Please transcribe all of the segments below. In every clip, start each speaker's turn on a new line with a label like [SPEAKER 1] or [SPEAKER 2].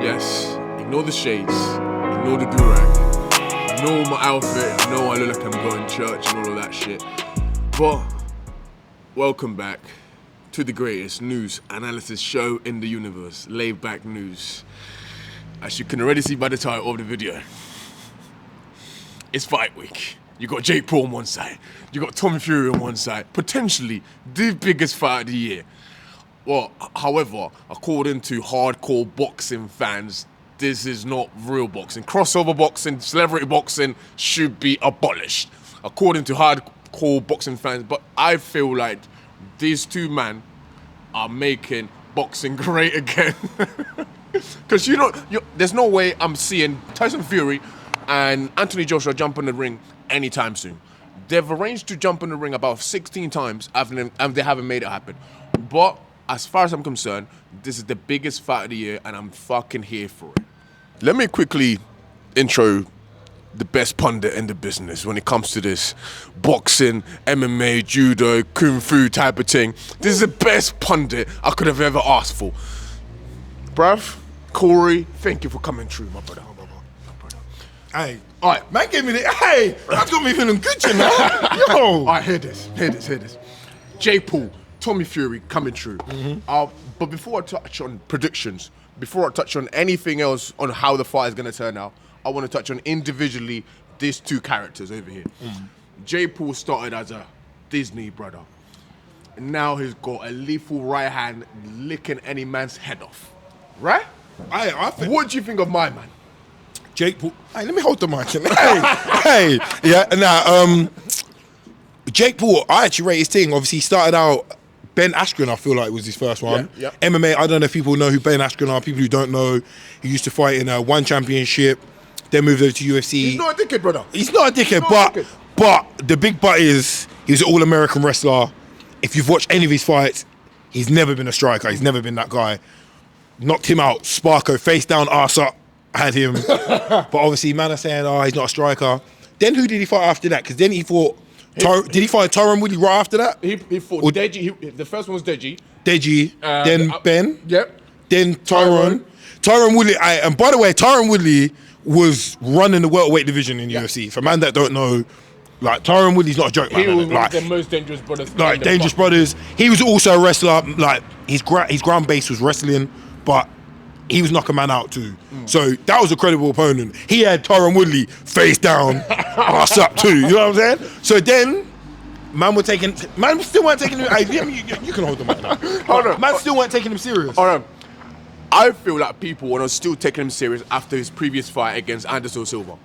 [SPEAKER 1] Yes, ignore the shades, ignore the do-rag, ignore my outfit. I know I look like I'm going to church and all of that shit. But welcome back to the greatest news analysis show in the universe, Laidbacknews. As you can already see by the title of the video, it's fight week. You got Jake Paul on one side, you got Tommy Fury on one side, potentially the biggest fight of the year. Well, however, according to hardcore boxing fans, this is not real boxing. Crossover boxing, celebrity boxing should be abolished, according to hardcore boxing fans. But I feel like these two men are making boxing great again. Because there's no way I'm seeing Tyson Fury and Anthony Joshua jump in the ring anytime soon. They've arranged to jump in the ring about 16 times and they haven't made it happen. But as far as I'm concerned, this is the biggest fight of the year and I'm fucking here for it. Let me quickly intro the best pundit in the business when it comes to this boxing, MMA, judo, kung fu type of thing. This is the best pundit I could have ever asked for. Bruv, Cory, thank you for coming through, my brother.
[SPEAKER 2] Hey,
[SPEAKER 1] all right,
[SPEAKER 2] man gave me the, hey, that's got me feeling good, you know? Yo.
[SPEAKER 1] All right, hear this. Jake Paul, Tommy Fury coming through. But before I touch on predictions, before I touch on anything else on how the fight is going to turn out, I want to touch on individually these two characters over here. Jake Paul started as a Disney brother. Now he's got a lethal right hand licking any man's head off. Right?
[SPEAKER 2] I think,
[SPEAKER 1] what do you think of my man?
[SPEAKER 2] Jake Paul. Hey, let me hold the mic. Hey, yeah. Now, Jake Paul, I actually rate his thing. Obviously, he started out. Ben Askren, I feel like, was his first one.
[SPEAKER 1] Yeah.
[SPEAKER 2] MMA, I don't know if people know who Ben Askren are. People who don't know, he used to fight in one championship, then moved over to UFC.
[SPEAKER 1] He's not a dickhead, brother.
[SPEAKER 2] He's not a dickhead, but the big but is he's an all-American wrestler. If you've watched any of his fights, he's never been a striker. He's never been that guy. Knocked him out, Sparko, face down, arse up, had him. But obviously, man are saying, oh, he's not a striker. Then who did he fight after that? Because then he fought, did he fight Tyron Woodley right after that?
[SPEAKER 1] He fought Deji. The first one was Deji.
[SPEAKER 2] Then Ben.
[SPEAKER 1] Yep.
[SPEAKER 2] Then Tyron Woodley. And by the way, Tyron Woodley was running the welterweight division in UFC. For man that don't know, like, Tyron Woodley's not a joke, man.
[SPEAKER 1] He was
[SPEAKER 2] like,
[SPEAKER 1] one of the most dangerous brothers.
[SPEAKER 2] Like, dangerous brothers. He was also a wrestler. Like, his ground base was wrestling, but he was knocking man out too. So that was a credible opponent. He had Tyron Woodley face down, ass up too. You know what I'm saying? So then, man still weren't taking him. You can hold the mic now.
[SPEAKER 1] Hold on.
[SPEAKER 2] Man still weren't taking him serious.
[SPEAKER 1] Hold on. I feel like people are still taking him serious after his previous fight against Anderson Silva.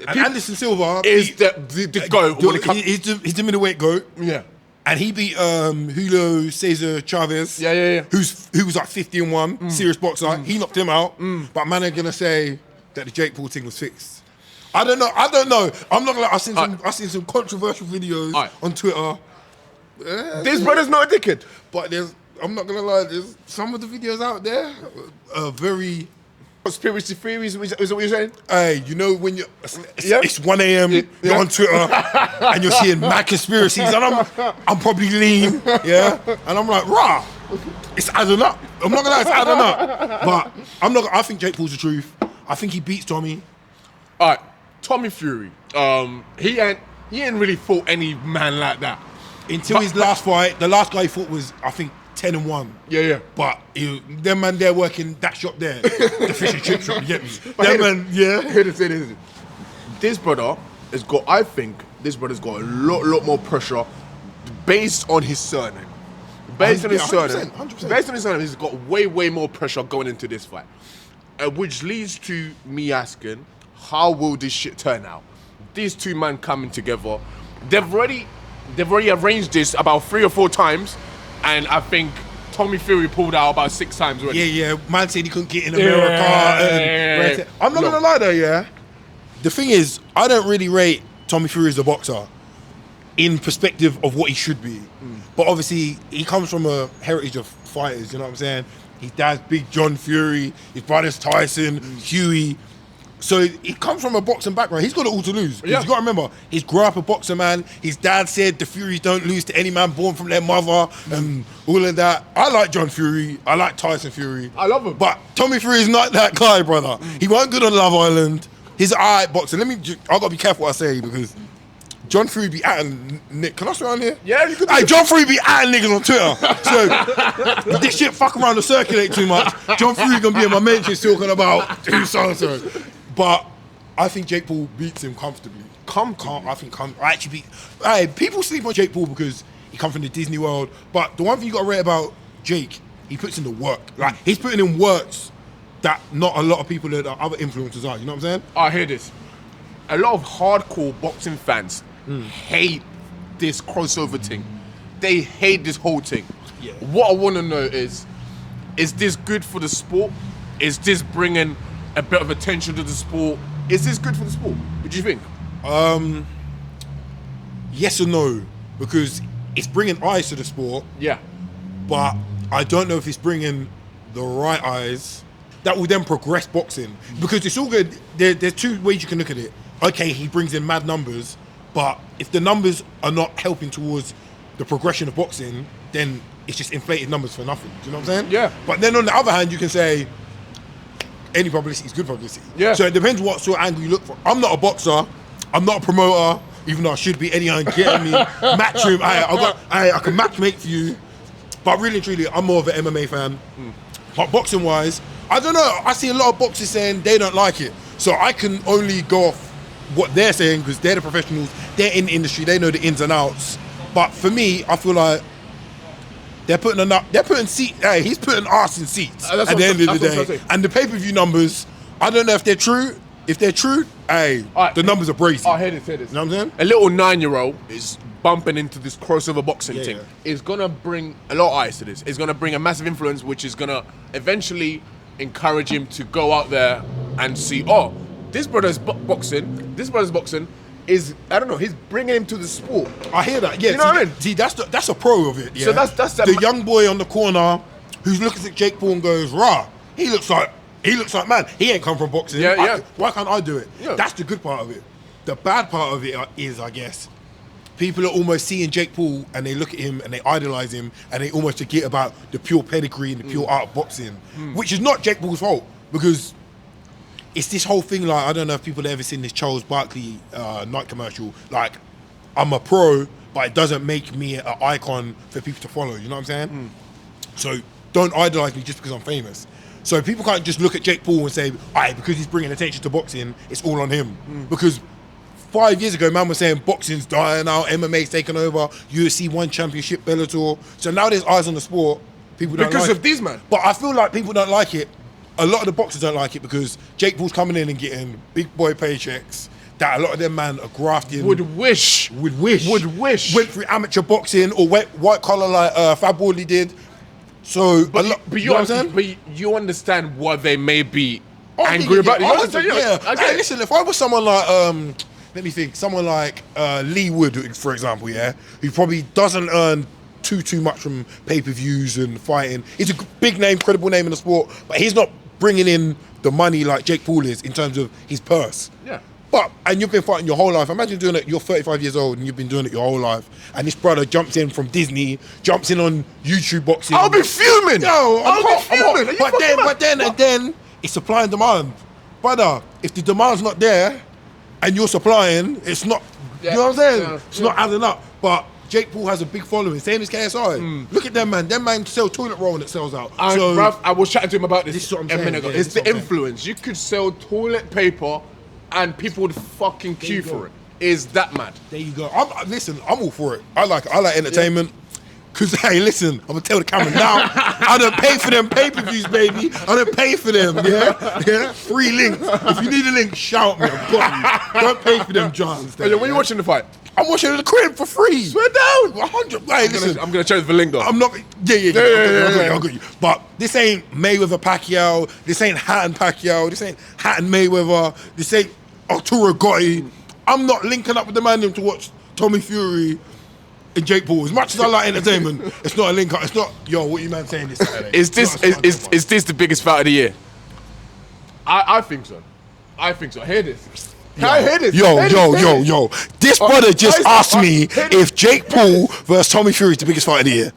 [SPEAKER 2] And Anderson Silva
[SPEAKER 1] is the GOAT.
[SPEAKER 2] He's the middleweight GOAT.
[SPEAKER 1] Yeah.
[SPEAKER 2] And he beat Julio Cesar Chavez.
[SPEAKER 1] Yeah.
[SPEAKER 2] Who was like 50-1, serious boxer. He knocked him out. But man are gonna say that the Jake Paul thing was fixed. I don't know. I'm not gonna. I've seen some controversial videos on Twitter.
[SPEAKER 1] This brother's not a dickhead.
[SPEAKER 2] But I'm not gonna lie. There's some of the videos out there are very.
[SPEAKER 1] Conspiracy theories, is that what you're saying?
[SPEAKER 2] Hey, you know when it's 1 a.m. You're on Twitter and you're seeing mad conspiracies, and I'm probably lean, yeah, and I'm like, rah, it's adding up. I'm not gonna lie, it's adding up, but I think Jake Paul's the truth. I think he beats Tommy.
[SPEAKER 1] All right, Tommy Fury. He ain't really fought any man like that
[SPEAKER 2] until his last fight. The last guy he fought was, I think, 10-1.
[SPEAKER 1] Yeah.
[SPEAKER 2] But them man there working that shop there, the fish and chip shop, you get me? Them man, yeah.
[SPEAKER 1] This brother has got, I think, this brother's got a lot more pressure based on his surname. Based on his surname, 100%. He's got way more pressure going into this fight. Which leads to me asking, how will this shit turn out? These two men coming together, they've already arranged this about 3 or 4 times. And I think Tommy Fury pulled out about 6 times already.
[SPEAKER 2] Yeah. Man said he couldn't get in America. I'm not gonna lie though, yeah. The thing is, I don't really rate Tommy Fury as a boxer in perspective of what he should be. But obviously, he comes from a heritage of fighters, you know what I'm saying? His dad's Big John Fury, his brother's Tyson, Huey. So he comes from a boxing background. He's got it all to lose.
[SPEAKER 1] Yeah.
[SPEAKER 2] You got to remember, he's grew up a boxer, man. His dad said the Furies don't lose to any man born from their mother and all of that. I like John Fury. I like Tyson Fury.
[SPEAKER 1] I love him.
[SPEAKER 2] But Tommy Fury is not that guy, brother. He weren't good on Love Island. He's an alright boxer. I got to be careful what I say because John Fury be at Nick. Can I swear on here?
[SPEAKER 1] Yeah, you can.
[SPEAKER 2] Hey, John Fury be at niggas on Twitter. So this shit fuck around and circulate too much. John Fury gonna be in my mentions talking about who so-and-so. But I think Jake Paul beats him comfortably. Hey, people sleep on Jake Paul because he come from the Disney world. But the one thing you got to rate about Jake, he puts in the work. Like he's putting in works that not a lot of people that are other influencers are. You know what I'm saying?
[SPEAKER 1] I hear this. A lot of hardcore boxing fans hate this crossover thing. They hate this whole thing.
[SPEAKER 2] Yeah.
[SPEAKER 1] What I want to know is this good for the sport? Is this bringing a bit of attention to the sport? Is this good for the sport? What do you think?
[SPEAKER 2] Yes or no, because it's bringing eyes to the sport,
[SPEAKER 1] Yeah.
[SPEAKER 2] but I don't know if it's bringing the right eyes that will then progress boxing. Because it's all good. There's two ways you can look at it. Okay, he brings in mad numbers, but if the numbers are not helping towards the progression of boxing, then it's just inflated numbers for nothing. Do you know what I'm saying?
[SPEAKER 1] Yeah.
[SPEAKER 2] But then on the other hand, you can say any publicity is good publicity.
[SPEAKER 1] Yeah.
[SPEAKER 2] So it depends what sort of angle you look for. I'm not a boxer. I'm not a promoter, even though I should be. Anyone getting me, match him. I can match make for you. But really and truly, I'm more of an MMA fan. But boxing wise, I don't know. I see a lot of boxers saying they don't like it. So I can only go off what they're saying because they're the professionals. They're in the industry. They know the ins and outs. But for me, I feel like he's putting arse in seats at the end of the day. And the pay-per-view numbers, I don't know if they're true. If they're true, the numbers are brazy.
[SPEAKER 1] I hear this.
[SPEAKER 2] You know what I'm saying?
[SPEAKER 1] A little 9-year-old is bumping into this crossover boxing thing.
[SPEAKER 2] Yeah.
[SPEAKER 1] It's gonna bring a lot of eyes to this. It's gonna bring a massive influence, which is gonna eventually encourage him to go out there and see, oh, this brother's boxing. This brother's boxing is, I don't know, he's bringing him to the sport.
[SPEAKER 2] I hear that. Yeah,
[SPEAKER 1] you know what I mean?
[SPEAKER 2] See, that's a pro of it. Yeah?
[SPEAKER 1] So that's
[SPEAKER 2] the young boy on the corner who's looking at Jake Paul and goes, "Rah, he looks like man. He ain't come from boxing.
[SPEAKER 1] Yeah.
[SPEAKER 2] Why can't I do it?"
[SPEAKER 1] Yeah.
[SPEAKER 2] That's the good part of it. The bad part of it is, I guess, people are almost seeing Jake Paul and they look at him and they idolize him and they almost forget about the pure pedigree and the pure art of boxing, which is not Jake Paul's fault because it's this whole thing. Like, I don't know if people have ever seen this Charles Barkley night commercial. Like, I'm a pro, but it doesn't make me an icon for people to follow. You know what I'm saying? So don't idolize me just because I'm famous. So people can't just look at Jake Paul and say, because he's bringing attention to boxing, it's all on him. Because 5 years ago, man was saying boxing's dying out, MMA's taking over, UFC 1 championship, Bellator. So now there's eyes on the sport. People don't
[SPEAKER 1] Because
[SPEAKER 2] like
[SPEAKER 1] of
[SPEAKER 2] it.
[SPEAKER 1] these, man.
[SPEAKER 2] But I feel like people don't like it. A lot of the boxers don't like it because Jake Paul's coming in and getting big boy paychecks that a lot of them man are grafting.
[SPEAKER 1] Would wish.
[SPEAKER 2] Went through amateur boxing or white collar like Fab Wardley did. So, you know what I'm saying?
[SPEAKER 1] But you understand what they may be angry about. You understand?
[SPEAKER 2] Hey, listen, if I was someone like, let me think, someone like Lee Wood, for example, who probably doesn't earn too much from pay-per-views and fighting. He's a big name, credible name in the sport, but he's not bringing in the money like Jake Paul is in terms of his purse.
[SPEAKER 1] Yeah.
[SPEAKER 2] And you've been fighting your whole life. Imagine doing it, you're 35 years old and you've been doing it your whole life. And this brother jumps in from Disney, jumps in on YouTube boxing.
[SPEAKER 1] I'll be fuming.
[SPEAKER 2] No,
[SPEAKER 1] I'll be fuming.
[SPEAKER 2] But then, it's supply and demand. Brother, if the demand's not there and you're supplying, it's not, you know what I'm saying?
[SPEAKER 1] Yeah.
[SPEAKER 2] It's not adding up. But Jake Paul has a big following, same as KSI. Look at them, man. Them man sell toilet roll and it sells out.
[SPEAKER 1] Bruv, I was chatting to him about this
[SPEAKER 2] is what I'm
[SPEAKER 1] a
[SPEAKER 2] saying.
[SPEAKER 1] minute ago.
[SPEAKER 2] Yeah,
[SPEAKER 1] It's
[SPEAKER 2] this
[SPEAKER 1] the
[SPEAKER 2] is what I'm
[SPEAKER 1] influence. You could sell toilet paper and people would fucking queue for it. Is that mad?
[SPEAKER 2] There you go. I'm all for it. I like entertainment. Cause hey, listen, I'm gonna tell the camera now. I don't pay for them pay-per-views, baby. I don't pay for them. Yeah. Free links. If you need a link, shout me. I've got you. Don't pay for them, Johns.
[SPEAKER 1] When you watching the fight?
[SPEAKER 2] I'm watching it at the crib for free.
[SPEAKER 1] Swear down.
[SPEAKER 2] 100. Hey, listen.
[SPEAKER 1] I'm gonna change the link though.
[SPEAKER 2] I'm not. Yeah. I got you. But this ain't Mayweather Pacquiao. This ain't Hatton Pacquiao. This ain't Hatton Mayweather. This ain't Arturo Gotti. I'm not linking up with the man to watch Tommy Fury and Jake Paul. As much as I like entertainment, it's not a link up. It's not, yo, what you man saying this Saturday?
[SPEAKER 1] Is this the biggest fight of the year? I think so. I think so. Hear this. Can I hear this?
[SPEAKER 2] Yo. This brother just asked me if Jake Paul versus Tommy Fury is the biggest fight of the year.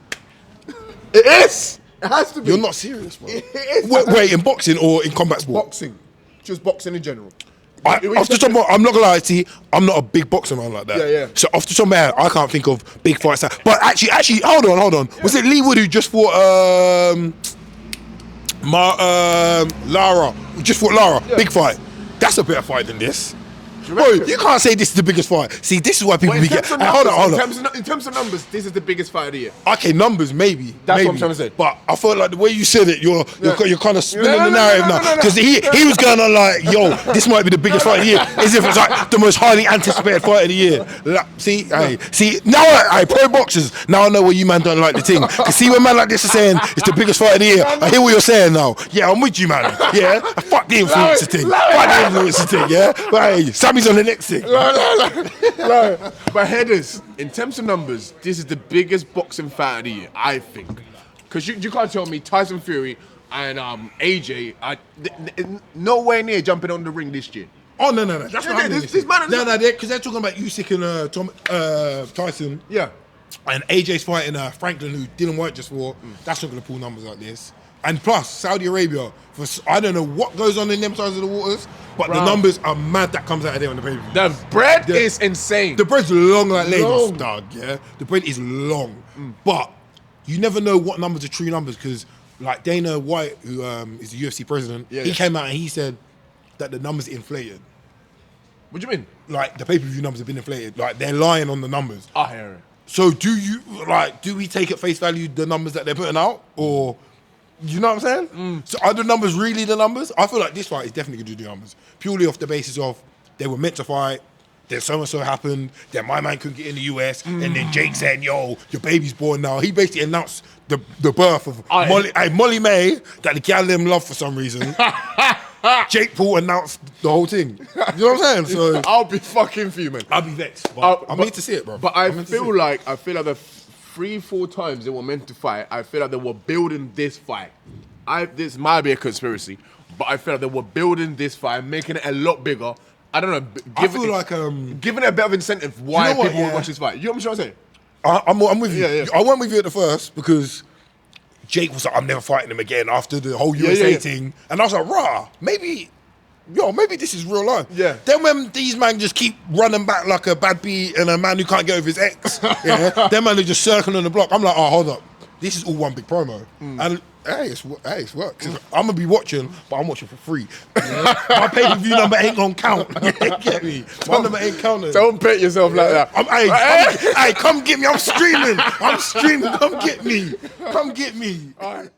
[SPEAKER 1] It is. It has to be.
[SPEAKER 2] You're not serious, bro.
[SPEAKER 1] It is.
[SPEAKER 2] Wait, in boxing or in combat sport?
[SPEAKER 1] Boxing. Just boxing in general.
[SPEAKER 2] Off the top of my, I'm not gonna lie to you, I'm not a big boxer man like that.
[SPEAKER 1] Yeah.
[SPEAKER 2] So off the top of my head, I can't think of big fights. But actually, hold on. Yeah. Was it Lee Wood who just fought Lara? Who just fought Lara? Yeah. Big fight. That's a better fight than this. Bro, you can't say this is the biggest fight. See, this is why people get. Hold on.
[SPEAKER 1] In terms of numbers, this is the biggest fight of the year.
[SPEAKER 2] Okay, numbers maybe.
[SPEAKER 1] That's what I'm trying to say.
[SPEAKER 2] But I feel like the way you said it, you're kind of spinning the narrative now. Because he was going on like, yo, this might be the biggest fight of the year, as if it's like the most highly anticipated fight of the year. Like, see, now pro boxers. Now I know why you man don't like the thing. Cause see when man like this is saying it's the biggest fight of the year. I hear what you're saying now. Yeah, I'm with you, man. Yeah, fuck the influencer thing. Fuck the influencer thing. Yeah, but hey, Sammy's on the next thing.
[SPEAKER 1] No. But headers, in terms of numbers, this is the biggest boxing fight of the year, I think. Because you can't tell me Tyson Fury and AJ are nowhere near jumping on the ring this year.
[SPEAKER 2] Oh, no. That's not happening. Because they're talking about Usyk and Tyson.
[SPEAKER 1] Yeah.
[SPEAKER 2] And AJ's fighting Franklin, who didn't work just for. That's not going to pull numbers like this. And plus, Saudi Arabia, I don't know what goes on in them sides of the waters, but the numbers are mad that comes out of there on the pay-per-view.
[SPEAKER 1] The bread is insane.
[SPEAKER 2] The bread's long like Lagos, dog, yeah? The bread is long. But you never know what numbers are true numbers, because like Dana White, who is the UFC president, he came out and he said that the numbers are inflated.
[SPEAKER 1] What do you mean?
[SPEAKER 2] Like, the pay-per-view numbers have been inflated. Like, they're lying on the numbers.
[SPEAKER 1] I hear it.
[SPEAKER 2] So do we take at face value the numbers that they're putting out, or... You know what I'm saying? So are the numbers really the numbers? I feel like this fight is definitely going to do the numbers. Purely off the basis of they were meant to fight, then so-and-so happened, then my man couldn't get in the US, and then Jake said, yo, your baby's born now. He basically announced the birth of Molly May that the gal them love for some reason. Jake Paul announced the whole thing. You know what I'm saying? So
[SPEAKER 1] I'll be fucking fuming.
[SPEAKER 2] I'll be vexed. But I need to see it, bro.
[SPEAKER 1] But I feel like the 3-4 times they were meant to fight, I feel like they were building this fight. This might be a conspiracy, but I feel like they were building this fight, making it a lot bigger. I don't know. Giving it a bit of incentive why people would watch this fight. You know what I'm trying to say?
[SPEAKER 2] I'm with you.
[SPEAKER 1] Yeah.
[SPEAKER 2] I went with you at the first because Jake was like, I'm never fighting him again after the whole USA thing. And I was like, maybe this is real life.
[SPEAKER 1] Yeah.
[SPEAKER 2] Then when these man just keep running back like a bad beat and a man who can't get over his ex, them man are just circling the block. I'm like, oh, hold up. This is all one big promo. And it's work. I'm going to be watching, but I'm watching for free. Yeah? My pay-per-view number ain't going to count. Get me? My number ain't counting.
[SPEAKER 1] Don't pet yourself like that.
[SPEAKER 2] Come get me. I'm streaming. Come get me. All right.